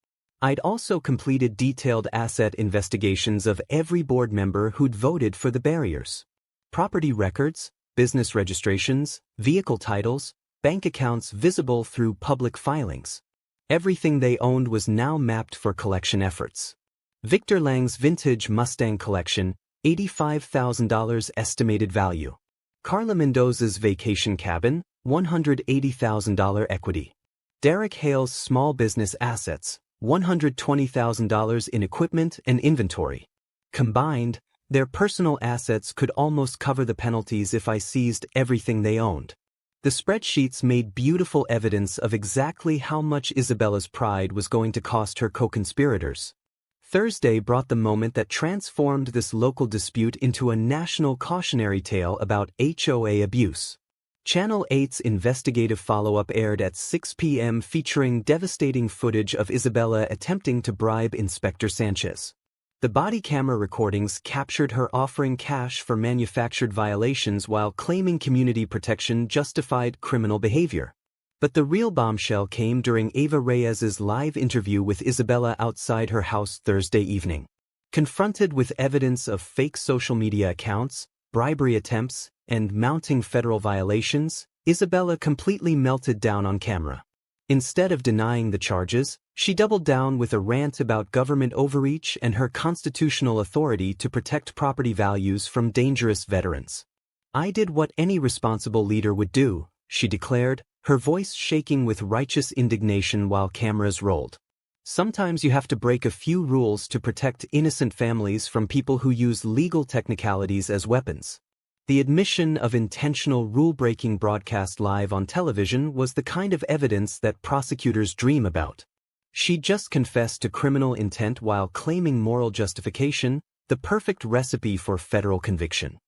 I'd also completed detailed asset investigations of every board member who'd voted for the barriers. Property records, business registrations, vehicle titles, bank accounts visible through public filings. Everything they owned was now mapped for collection efforts. Victor Lang's vintage Mustang collection, $85,000 estimated value. Carla Mendoza's vacation cabin, $180,000 equity. Derek Hale's small business assets, $120,000 in equipment and inventory. Combined, their personal assets could almost cover the penalties if I seized everything they owned. The spreadsheets made beautiful evidence of exactly how much Isabella's pride was going to cost her co-conspirators. Thursday brought the moment that transformed this local dispute into a national cautionary tale about HOA abuse. Channel 8's investigative follow-up aired at 6 p.m. featuring devastating footage of Isabella attempting to bribe Inspector Sanchez. The body camera recordings captured her offering cash for manufactured violations while claiming community protection justified criminal behavior. But the real bombshell came during Ava Reyes's live interview with Isabella outside her house Thursday evening. Confronted with evidence of fake social media accounts, bribery attempts, and mounting federal violations, Isabella completely melted down on camera. Instead of denying the charges, she doubled down with a rant about government overreach and her constitutional authority to protect property values from dangerous veterans. "I did what any responsible leader would do," she declared, her voice shaking with righteous indignation while cameras rolled. "Sometimes you have to break a few rules to protect innocent families from people who use legal technicalities as weapons." The admission of intentional rule-breaking broadcast live on television was the kind of evidence that prosecutors dream about. She just confessed to criminal intent while claiming moral justification, the perfect recipe for federal conviction.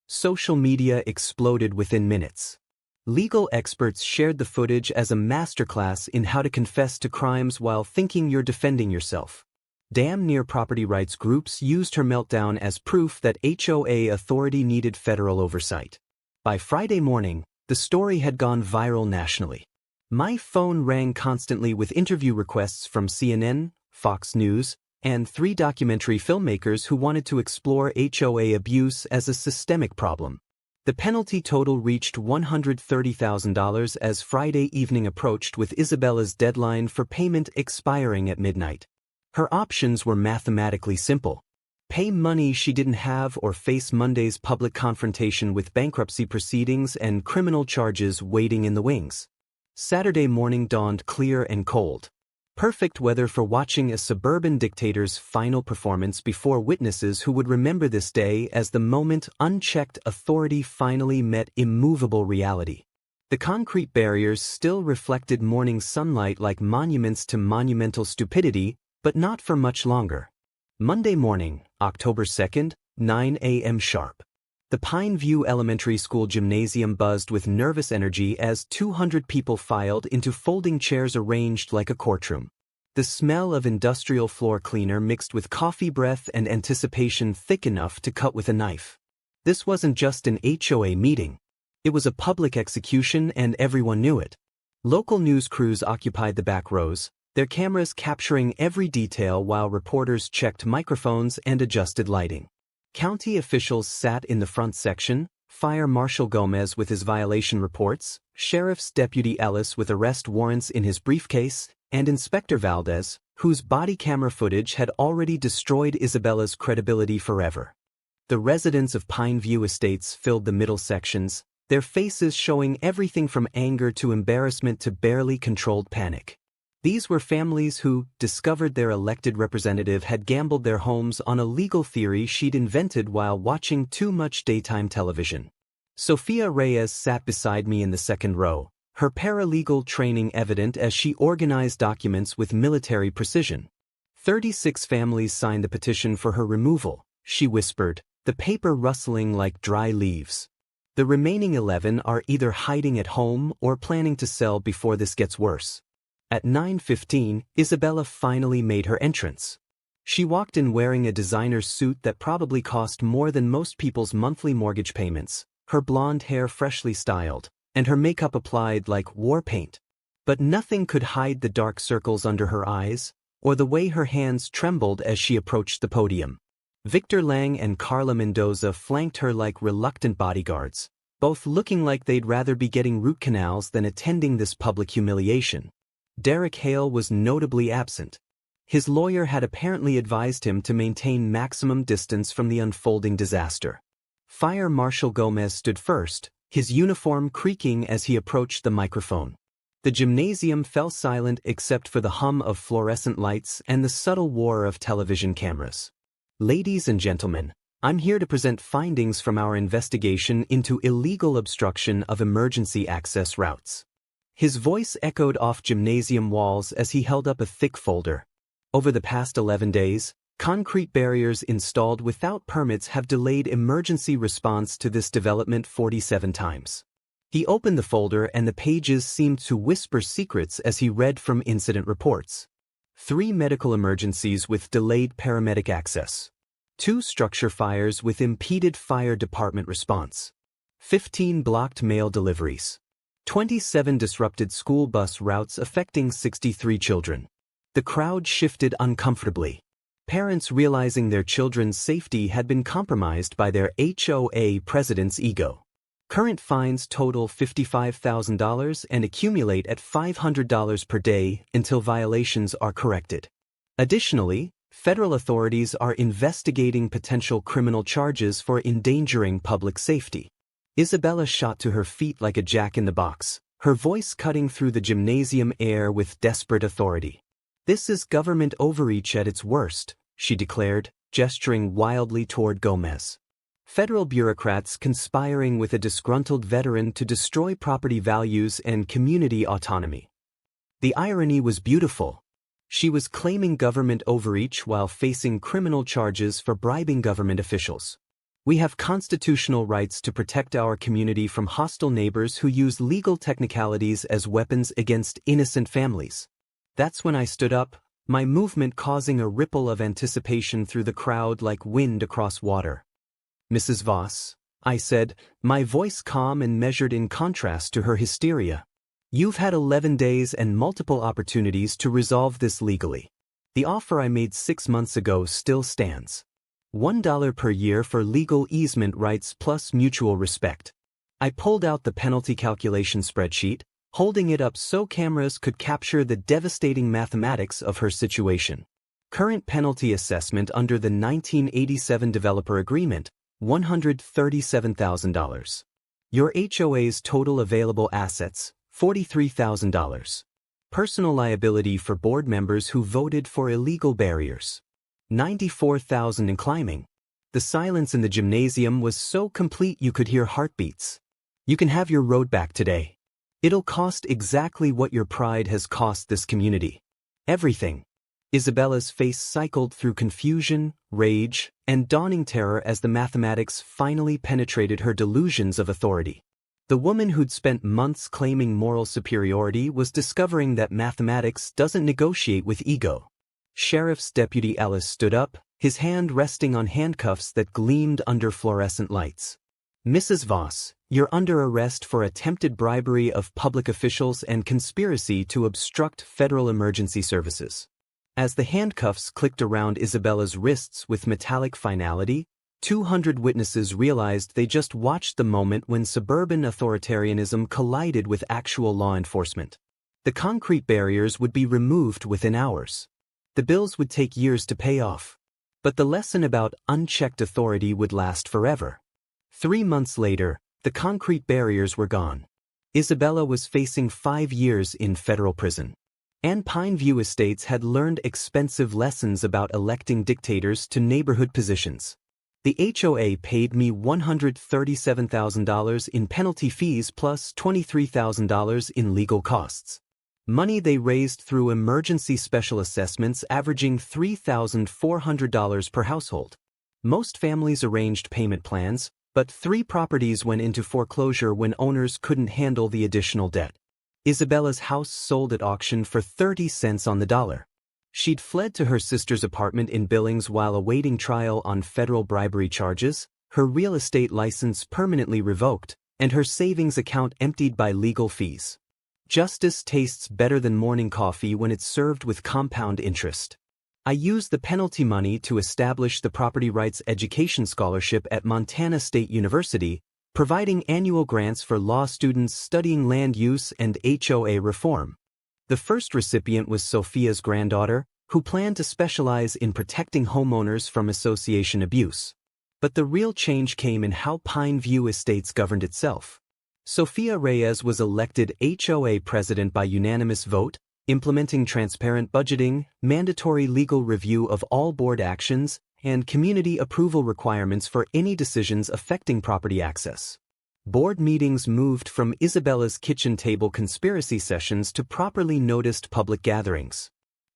Social media exploded within minutes. Legal experts shared the footage as a masterclass in how to confess to crimes while thinking you're defending yourself. Damn near property rights groups used her meltdown as proof that HOA authority needed federal oversight. By Friday morning, the story had gone viral nationally. My phone rang constantly with interview requests from CNN, Fox News, and 3 documentary filmmakers who wanted to explore HOA abuse as a systemic problem. The penalty total reached $130,000 as Friday evening approached, with Isabella's deadline for payment expiring at midnight. Her options were mathematically simple: pay money she didn't have or face Monday's public confrontation with bankruptcy proceedings and criminal charges waiting in the wings. Saturday morning dawned clear and cold. Perfect weather for watching a suburban dictator's final performance before witnesses who would remember this day as the moment unchecked authority finally met immovable reality. The concrete barriers still reflected morning sunlight like monuments to monumental stupidity, but not for much longer. Monday morning, October 2nd, 9 a.m. sharp. The Pine View Elementary School gymnasium buzzed with nervous energy as 200 people filed into folding chairs arranged like a courtroom. The smell of industrial floor cleaner mixed with coffee breath and anticipation thick enough to cut with a knife. This wasn't just an HOA meeting. It was a public execution, and everyone knew it. Local news crews occupied the back rows, their cameras capturing every detail while reporters checked microphones and adjusted lighting. County officials sat in the front section, Fire Marshal Gomez with his violation reports, Sheriff's Deputy Ellis with arrest warrants in his briefcase, and Inspector Valdez, whose body camera footage had already destroyed Isabella's credibility forever. The residents of Pine View Estates filled the middle sections, their faces showing everything from anger to embarrassment to barely controlled panic. These were families who discovered their elected representative had gambled their homes on a legal theory she'd invented while watching too much daytime television. Sophia Reyes sat beside me in the second row, her paralegal training evident as she organized documents with military precision. 36 families signed the petition for her removal, she whispered, the paper rustling like dry leaves. The remaining 11 are either hiding at home or planning to sell before this gets worse. At 9:15, Isabella finally made her entrance. She walked in wearing a designer suit that probably cost more than most people's monthly mortgage payments, her blonde hair freshly styled, and her makeup applied like war paint. But nothing could hide the dark circles under her eyes, or the way her hands trembled as she approached the podium. Victor Lang and Carla Mendoza flanked her like reluctant bodyguards, both looking like they'd rather be getting root canals than attending this public humiliation. Derek Hale was notably absent. His lawyer had apparently advised him to maintain maximum distance from the unfolding disaster. Fire Marshal Gomez stood first, his uniform creaking as he approached the microphone. The gymnasium fell silent except for the hum of fluorescent lights and the subtle whir of television cameras. Ladies and gentlemen, I'm here to present findings from our investigation into illegal obstruction of emergency access routes. His voice echoed off gymnasium walls as he held up a thick folder. Over the past 11 days, Concrete barriers installed without permits have delayed emergency response to this development 47 times. He opened the folder and the pages seemed to whisper secrets as he read from incident reports. 3 medical emergencies with delayed paramedic access. 2 structure fires with impeded fire department response. 15 blocked mail deliveries. 27 disrupted school bus routes affecting 63 children. The crowd shifted uncomfortably. Parents realizing their children's safety had been compromised by their HOA president's ego. Current fines total $55,000 and accumulate at $500 per day until violations are corrected. Additionally, federal authorities are investigating potential criminal charges for endangering public safety. Isabella shot to her feet like a jack-in-the-box, her voice cutting through the gymnasium air with desperate authority. "This is government overreach at its worst," she declared, gesturing wildly toward Gomez. Federal bureaucrats conspiring with a disgruntled veteran to destroy property values and community autonomy. The irony was beautiful. She was claiming government overreach while facing criminal charges for bribing government officials. "We have constitutional rights to protect our community from hostile neighbors who use legal technicalities as weapons against innocent families." That's when I stood up, my movement causing a ripple of anticipation through the crowd like wind across water. "Mrs. Voss," I said, my voice calm and measured in contrast to her hysteria. "You've had 11 days and multiple opportunities to resolve this legally. The offer I made 6 months ago still stands. $1 per year for legal easement rights plus mutual respect." I pulled out the penalty calculation spreadsheet, holding it up so cameras could capture the devastating mathematics of her situation. Current penalty assessment under the 1987 developer agreement, $137,000. Your HOA's total available assets, $43,000. Personal liability for board members who voted for illegal barriers, $94,000 and climbing. The silence in the gymnasium was so complete you could hear heartbeats. "You can have your road back today. It'll cost exactly what your pride has cost this community. Everything." Isabella's face cycled through confusion, rage, and dawning terror as the mathematics finally penetrated her delusions of authority. The woman who'd spent months claiming moral superiority was discovering that mathematics doesn't negotiate with ego. Sheriff's Deputy Ellis stood up, his hand resting on handcuffs that gleamed under fluorescent lights. "Mrs. Voss, you're under arrest for attempted bribery of public officials and conspiracy to obstruct federal emergency services." As the handcuffs clicked around Isabella's wrists with metallic finality, 200 witnesses realized they just watched the moment when suburban authoritarianism collided with actual law enforcement. The concrete barriers would be removed within hours. The bills would take years to pay off. But the lesson about unchecked authority would last forever. 3 months later, the concrete barriers were gone. Isabella was facing 5 years in federal prison. And Pineview Estates had learned expensive lessons about electing dictators to neighborhood positions. The HOA paid me $137,000 in penalty fees plus $23,000 in legal costs. Money they raised through emergency special assessments averaging $3,400 per household. Most families arranged payment plans, but 3 properties went into foreclosure when owners couldn't handle the additional debt. Isabella's house sold at auction for 30 cents on the dollar. She'd fled to her sister's apartment in Billings while awaiting trial on federal bribery charges, her real estate license permanently revoked, and her savings account emptied by legal fees. Justice tastes better than morning coffee when it's served with compound interest. I used the penalty money to establish the Property Rights Education Scholarship at Montana State University, providing annual grants for law students studying land use and HOA reform. The first recipient was Sophia's granddaughter, who planned to specialize in protecting homeowners from association abuse. But the real change came in how Pineview Estates governed itself. Sophia Reyes was elected HOA president by unanimous vote, implementing transparent budgeting, mandatory legal review of all board actions, and community approval requirements for any decisions affecting property access. Board meetings moved from Isabella's kitchen table conspiracy sessions to properly noticed public gatherings.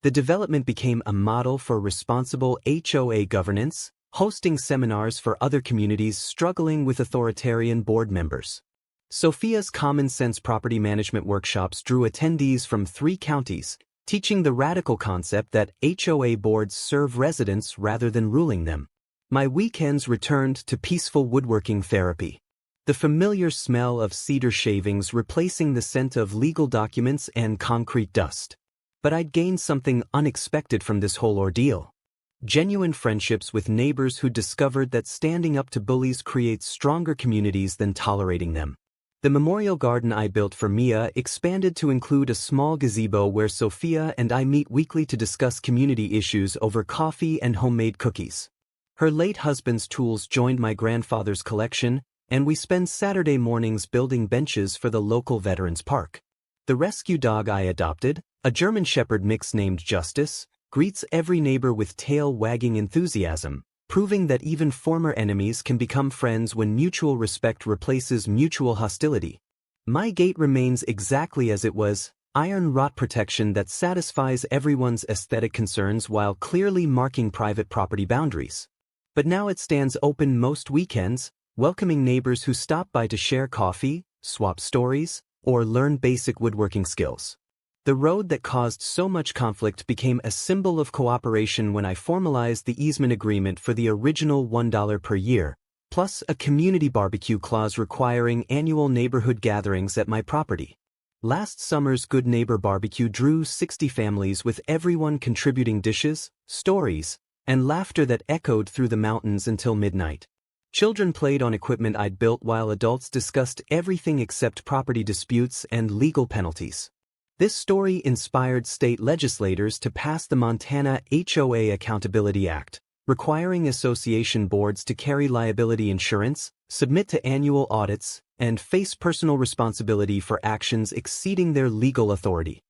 The development became a model for responsible HOA governance, hosting seminars for other communities struggling with authoritarian board members. Sophia's common sense property management workshops drew attendees from 3 counties, teaching the radical concept that HOA boards serve residents rather than ruling them. My weekends returned to peaceful woodworking therapy. The familiar smell of cedar shavings replacing the scent of legal documents and concrete dust. But I'd gained something unexpected from this whole ordeal. Genuine friendships with neighbors who discovered that standing up to bullies creates stronger communities than tolerating them. The memorial garden I built for Mia expanded to include a small gazebo where Sophia and I meet weekly to discuss community issues over coffee and homemade cookies. Her late husband's tools joined my grandfather's collection, and we spend Saturday mornings building benches for the local Veterans Park. The rescue dog I adopted, a German Shepherd mix named Justice, greets every neighbor with tail-wagging enthusiasm, proving that even former enemies can become friends when mutual respect replaces mutual hostility. My gate remains exactly as it was, iron rot protection that satisfies everyone's aesthetic concerns while clearly marking private property boundaries. But now it stands open most weekends, welcoming neighbors who stop by to share coffee, swap stories, or learn basic woodworking skills. The road that caused so much conflict became a symbol of cooperation when I formalized the easement agreement for the original $1 per year, plus a community barbecue clause requiring annual neighborhood gatherings at my property. Last summer's Good Neighbor Barbecue drew 60 families with everyone contributing dishes, stories, and laughter that echoed through the mountains until midnight. Children played on equipment I'd built while adults discussed everything except property disputes and legal penalties. This story inspired state legislators to pass the Montana HOA Accountability Act, requiring association boards to carry liability insurance, submit to annual audits, and face personal responsibility for actions exceeding their legal authority.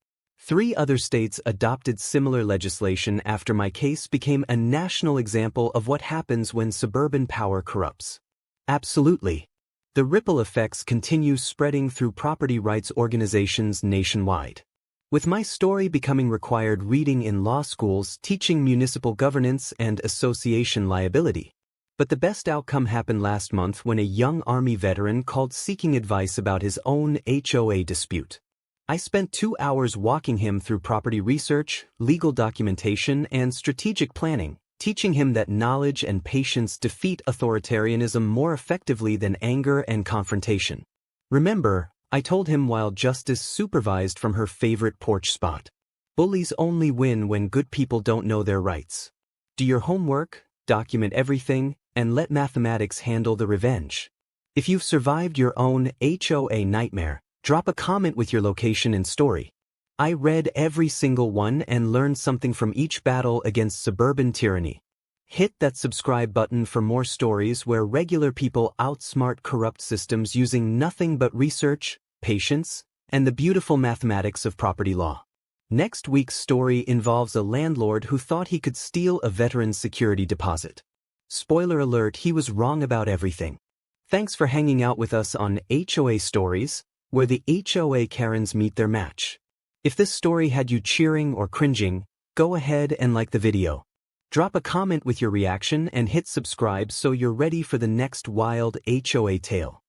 3 other states adopted similar legislation after my case became a national example of what happens when suburban power corrupts. Absolutely. The ripple effects continue spreading through property rights organizations nationwide. With my story becoming required reading in law schools teaching municipal governance and association liability. But the best outcome happened last month when a young Army veteran called seeking advice about his own HOA dispute. I spent 2 hours walking him through property research, legal documentation, and strategic planning, teaching him that knowledge and patience defeat authoritarianism more effectively than anger and confrontation. Remember, I told him while Justice supervised from her favorite porch spot. Bullies only win when good people don't know their rights. Do your homework, document everything, and let mathematics handle the revenge. If you've survived your own HOA nightmare, drop a comment with your location and story. I read every single one and learned something from each battle against suburban tyranny. Hit that subscribe button for more stories where regular people outsmart corrupt systems using nothing but research, patience, and the beautiful mathematics of property law. Next week's story involves a landlord who thought he could steal a veteran's security deposit. Spoiler alert, he was wrong about everything. Thanks for hanging out with us on HOA Stories, where the HOA Karens meet their match. If this story had you cheering or cringing, go ahead and like the video. Drop a comment with your reaction and hit subscribe so you're ready for the next wild HOA tale.